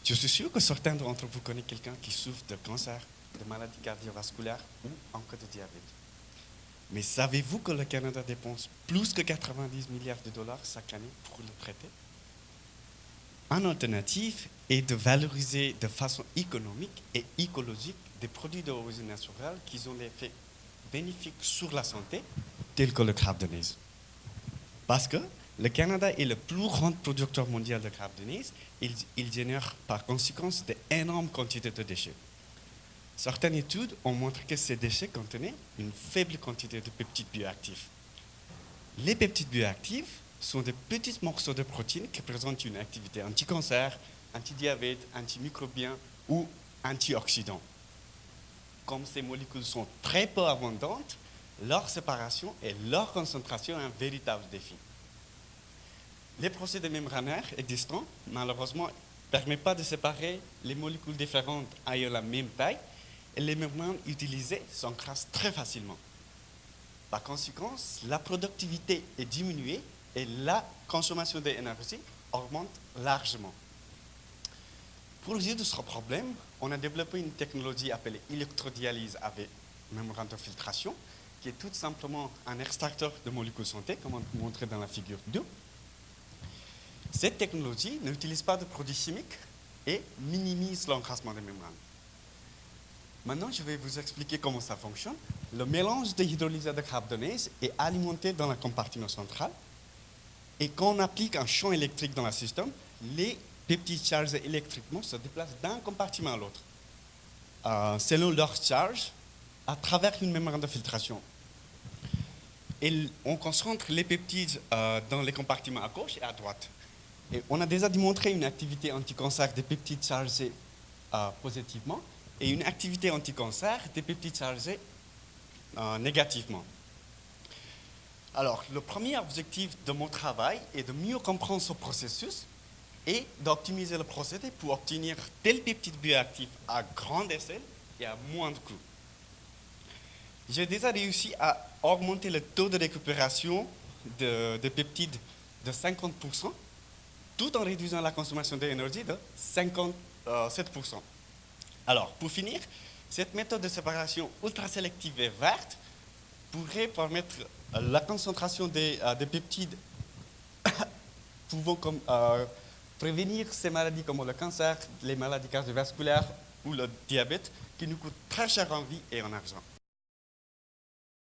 Je suis sûr que certains d'entre vous connaissent quelqu'un qui souffre de cancer, de maladies cardiovasculaires ou encore de diabète. Mais savez-vous que le Canada dépense plus que 90 milliards de dollars chaque année pour le traiter? Une alternative est de valoriser de façon économique et écologique des produits d'origine naturelle qui ont des effets bénéfiques sur la santé, tels que le crabe de neige. Parce que le Canada est le plus grand producteur mondial de crabe de neige, il génère par conséquent d'énormes quantités de déchets. Certaines études ont montré que ces déchets contenaient une faible quantité de peptides bioactifs. Les peptides bioactifs sont des petits morceaux de protéines qui présentent une activité anti-cancer, anti-diabète, antimicrobien ou antioxydant. Comme ces molécules sont très peu abondantes, leur séparation et leur concentration est un véritable défi. Les procédés membranaires existants, malheureusement, ne permettent pas de séparer les molécules différentes ayant la même taille, et les membranes utilisées s'encrassent très facilement. Par conséquent, la productivité est diminuée et la consommation d'énergie augmente largement. Pour résoudre ce problème, on a développé une technologie appelée électrodialyse avec membrane de filtration, qui est tout simplement un extracteur de molécules santé, comme on montré dans la figure 2. Cette technologie n'utilise pas de produits chimiques et minimise l'encrassement des membranes. Maintenant, je vais vous expliquer comment ça fonctionne. Le mélange de hydrolysé de crabe de neige est alimenté dans le compartiment central. Et quand on applique un champ électrique dans le système, les peptides chargés électriquement se déplacent d'un compartiment à l'autre, selon leur charge, à travers une membrane de filtration. Et on concentre les peptides dans les compartiments à gauche et à droite. Et on a déjà démontré une activité anti-cancer des peptides chargés positivement et une activité anti-cancer des peptides chargés négativement. Alors, le premier objectif de mon travail est de mieux comprendre ce processus et d'optimiser le procédé pour obtenir tel peptide bioactif à grande échelle et à moindre coût. J'ai déjà réussi à augmenter le taux de récupération de peptides de 50%, tout en réduisant la consommation d'énergie de 57%. Alors, pour finir, cette méthode de séparation ultra sélective et verte pourrait permettre la concentration des peptides pouvant prévenir ces maladies comme le cancer, les maladies cardiovasculaires ou le diabète qui nous coûtent très cher en vie et en argent.